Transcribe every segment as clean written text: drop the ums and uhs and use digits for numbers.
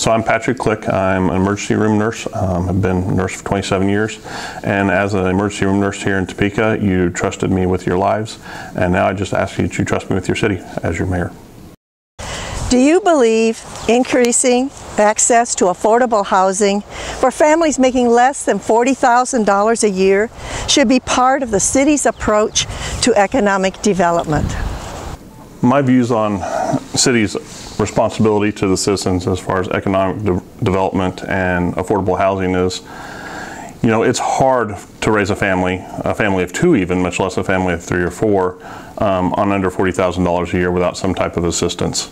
So I'm Patrick Klick. I'm an emergency room nurse. I've been a nurse for 27 years. And as an emergency room nurse here in Topeka, you trusted me with your lives. And now I just ask you to trust me with your city as your mayor. Do you believe increasing access to affordable housing for families making less than $40,000 a year should be part of the city's approach to economic development? My views on city's responsibility to the citizens as far as economic development and affordable housing is, you know, it's hard to raise a family of two even, much less a family of 3 or 4, on under $40,000 a year without some type of assistance,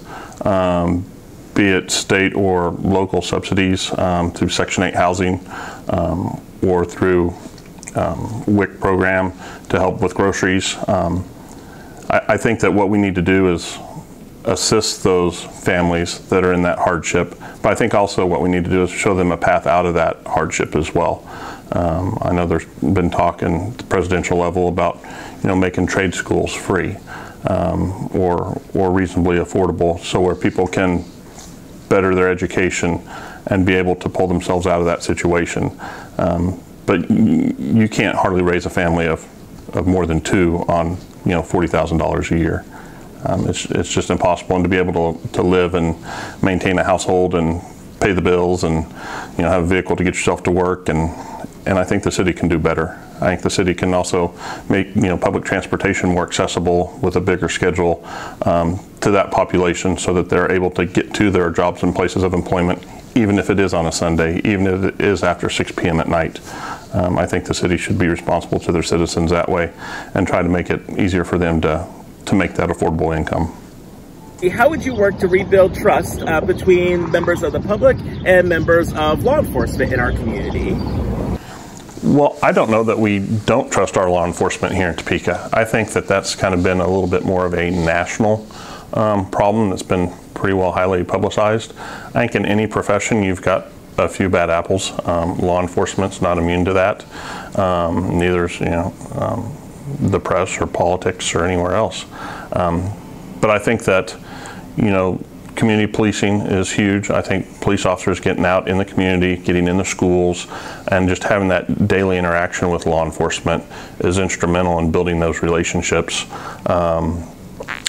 be it state or local subsidies through Section 8 housing or through WIC program to help with groceries. I think that what we need to do is assist those families that are in that hardship, but I think also what we need to do is show them a path out of that hardship as well. I know there's been talk at the presidential level about, you know, making trade schools free or reasonably affordable, so where people can better their education and be able to pull themselves out of that situation. But you can't hardly raise a family of more than 2 on, you know, $40,000 a year. It's just impossible, and to be able to live and maintain a household and pay the bills and, you know, have a vehicle to get yourself to work, and I think the city can do better. I think the city can also make, you know, public transportation more accessible with a bigger schedule to that population, so that they're able to get to their jobs and places of employment, even if it is on a Sunday, even if it is after 6 p.m. at night. I think the city should be responsible to their citizens that way and try to make it easier for them to make that affordable income. How would you work to rebuild trust between members of the public and members of law enforcement in our community? Well, I don't know that we don't trust our law enforcement here in Topeka. I think that that's kind of been a little bit more of a national problem that's been pretty well highly publicized. I think in any profession you've got a few bad apples. Law enforcement's not immune to that. Neither's, you know, the press or politics or anywhere else. But I think that, you know, community policing is huge. I think police officers getting out in the community, getting in the schools, and just having that daily interaction with law enforcement is instrumental in building those relationships.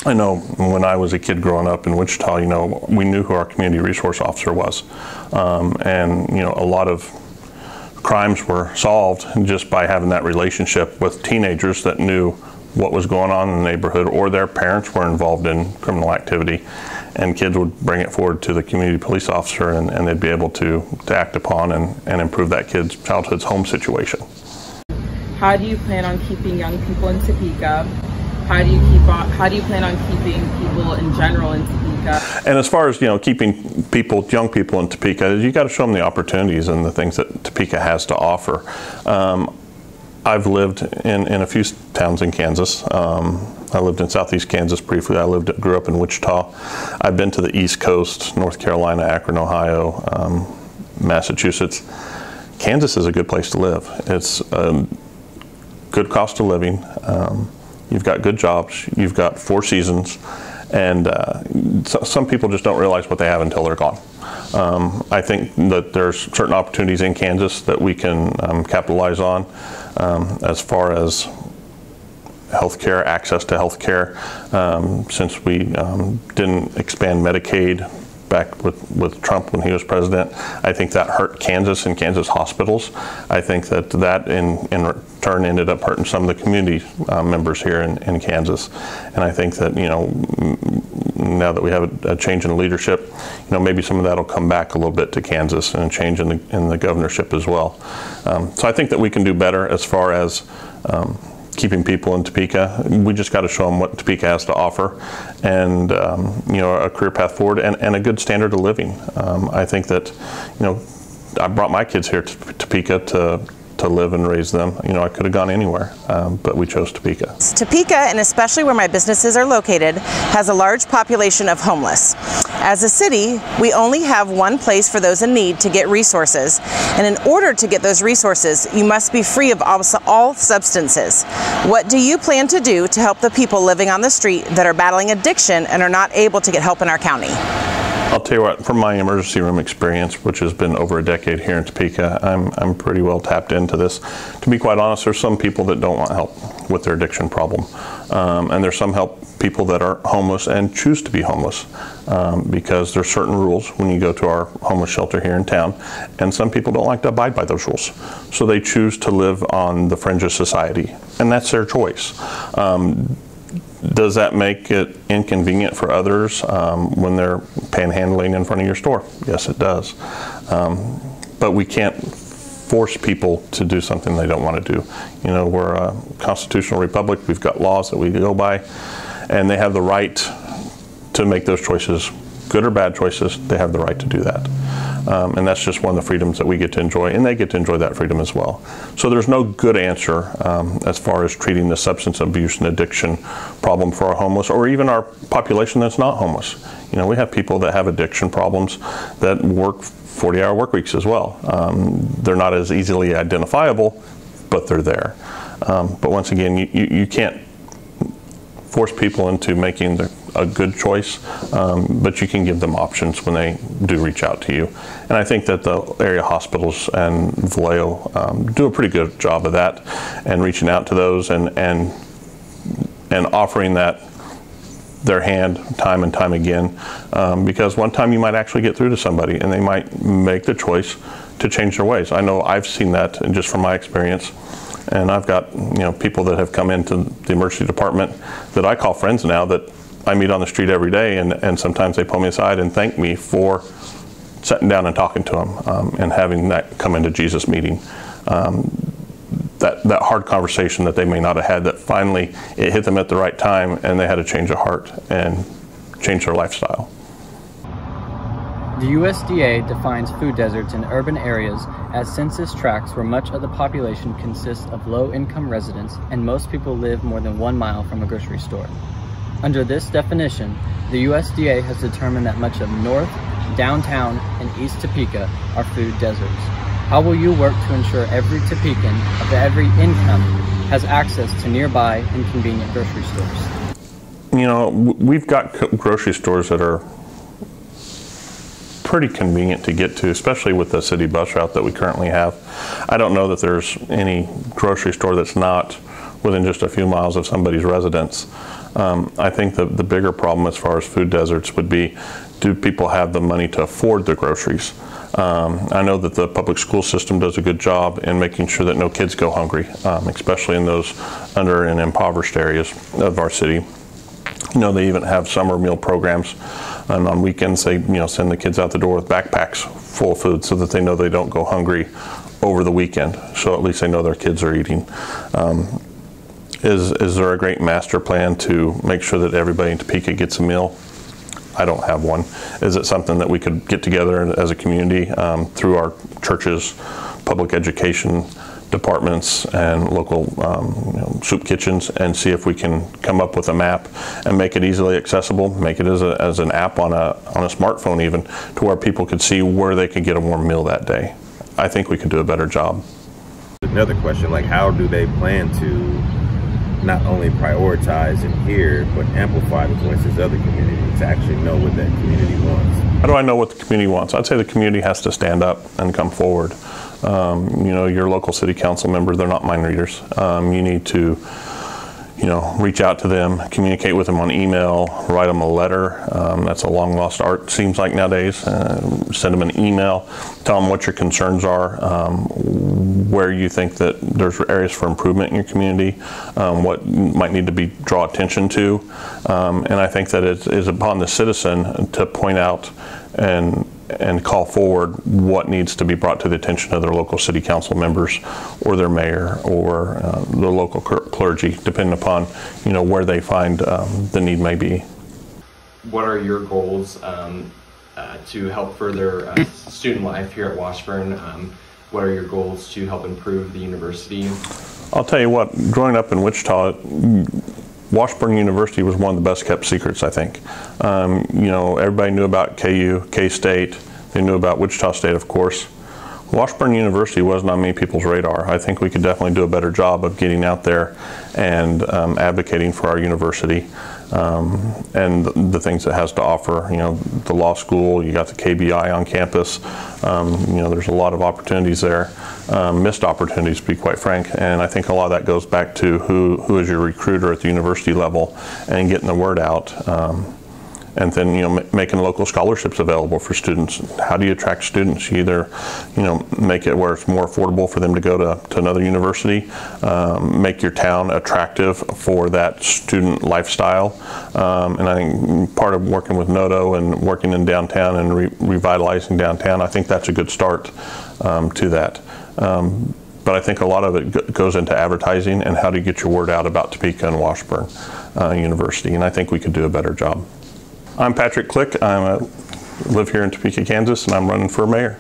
I know when I was a kid growing up in Wichita, you know, we knew who our community resource officer was. And, you know, a lot of crimes were solved just by having that relationship with teenagers that knew what was going on in the neighborhood, or their parents were involved in criminal activity, and kids would bring it forward to the community police officer, and they'd be able to act upon and improve that kid's childhood's home situation. How do you plan on keeping young people in Topeka? How do you plan on keeping people in general in Topeka? And as far as, you know, keeping young people in Topeka, you got to show them the opportunities and the things that Topeka has to offer. I've lived in a few towns in Kansas. I lived in southeast Kansas briefly. Grew up in Wichita. I've been to the East Coast, North Carolina, Akron, Ohio, Massachusetts. Kansas is a good place to live. It's a good cost of living. You've got good jobs. You've got 4 seasons, and some people just don't realize what they have until they're gone. I think that there's certain opportunities in Kansas that we can capitalize on as far as healthcare, access to healthcare. Since we didn't expand Medicaid back with Trump when he was president, I think that hurt Kansas and Kansas hospitals. I think that in turn ended up hurting some of the community members here in Kansas. And I think that, you know, now that we have a change in leadership, you know, maybe some of that will come back a little bit to Kansas, and a change in the governorship as well. So I think that we can do better as far as keeping people in Topeka. We just got to show them what Topeka has to offer, and you know, a career path forward, and a good standard of living. I think that, you know, I brought my kids here to Topeka to live and raise them. You know, I could have gone anywhere, but we chose Topeka. Topeka, and especially where my businesses are located, has a large population of homeless. As a city, we only have one place for those in need to get resources, and in order to get those resources, you must be free of all substances. What do you plan to do to help the people living on the street that are battling addiction and are not able to get help in our county? I'll tell you what, from my emergency room experience, which has been over a decade here in Topeka, I'm pretty well tapped into this. To be quite honest, there's some people that don't want help with their addiction problem. And there's some people that are homeless and choose to be homeless because there's certain rules when you go to our homeless shelter here in town. And some people don't like to abide by those rules. So they choose to live on the fringe of society. And that's their choice. Does that make it inconvenient for others when they're panhandling in front of your store? Yes, it does. But we can't force people to do something they don't want to do. You know, we're a constitutional republic. We've got laws that we go by, and they have the right to make those choices, good or bad choices. They have the right to do that. And that's just one of the freedoms that we get to enjoy, and they get to enjoy that freedom as well. So there's no good answer as far as treating the substance abuse and addiction problem for our homeless, or even our population that's not homeless. You know, we have people that have addiction problems that work 40-hour work weeks as well. They're not as easily identifiable, but they're there. But once again, you can't force people into making a good choice, but you can give them options when they do reach out to you. And I think that the area hospitals and Vallejo do a pretty good job of that, and reaching out to those and offering their hand time and time again, because one time you might actually get through to somebody and they might make the choice to change their ways. I know I've seen that just from my experience. And I've got, you know, people that have come into the emergency department that I call friends now, that I meet on the street every day, and sometimes they pull me aside and thank me for sitting down and talking to them and having that come into Jesus meeting. That hard conversation that they may not have had, that finally it hit them at the right time and they had to change their heart and change their lifestyle. The USDA defines food deserts in urban areas as census tracts where much of the population consists of low-income residents and most people live more than 1 mile from a grocery store. Under this definition, the USDA has determined that much of North, Downtown, and East Topeka are food deserts. How will you work to ensure every Topekan of every income has access to nearby and convenient grocery stores? You know, we've got grocery stores that are pretty convenient to get to, especially with the city bus route that we currently have. I don't know that there's any grocery store that's not within just a few miles of somebody's residence. I think the bigger problem as far as food deserts would be, do people have the money to afford the groceries? I know that the public school system does a good job in making sure that no kids go hungry, especially in those under and impoverished areas of our city. You know, they even have summer meal programs, and on weekends they, you know, send the kids out the door with backpacks full of food so that they know they don't go hungry over the weekend. So at least they know their kids are eating. Is there a great master plan to make sure that everybody in Topeka gets a meal? I don't have one. Is it something that we could get together as a community through our churches, public education departments, and local you know, soup kitchens, and see if we can come up with a map and make it easily accessible, make it as an app on a smartphone even, to where people could see where they could get a warm meal that day. I think we could do a better job. Another question, like, how do they plan to not only prioritize and hear, but amplify the voices of the community to actually know what that community wants? How do I know what the community wants? I'd say the community has to stand up and come forward. You know, your local city council member, they're not mind readers. You need to, you know, reach out to them, communicate with them on email, write them a letter. That's a long lost art, seems like nowadays. Send them an email, tell them what your concerns are, where you think that there's areas for improvement in your community, what might need to be draw attention to. And I think that it is upon the citizen to point out and call forward what needs to be brought to the attention of their local city council members or their mayor or the local clergy, depending upon, you know, where they find the need may be. What are your goals to help further student life here at Washburn? What are your goals to help improve the university? I'll tell you what, growing up in Wichita, Washburn University was one of the best kept secrets, I think. You know, everybody knew about KU, K-State. They knew about Wichita State, of course. Washburn University wasn't on many people's radar. I think we could definitely do a better job of getting out there and advocating for our university and the things it has to offer. You know, the law school, you got the KBI on campus. You know, there's a lot of opportunities there, missed opportunities to be quite frank, and I think a lot of that goes back to who is your recruiter at the university level and getting the word out. And then, you know, making local scholarships available for students. How do you attract students? You either, you know, make it where it's more affordable for them to go to another university, make your town attractive for that student lifestyle. And I think part of working with NOTO and working in downtown and revitalizing downtown, I think that's a good start to that. But I think a lot of it goes into advertising and how do you get your word out about Topeka and Washburn University, and I think we could do a better job. I'm Patrick Klick. I live here in Topeka, Kansas, and I'm running for mayor.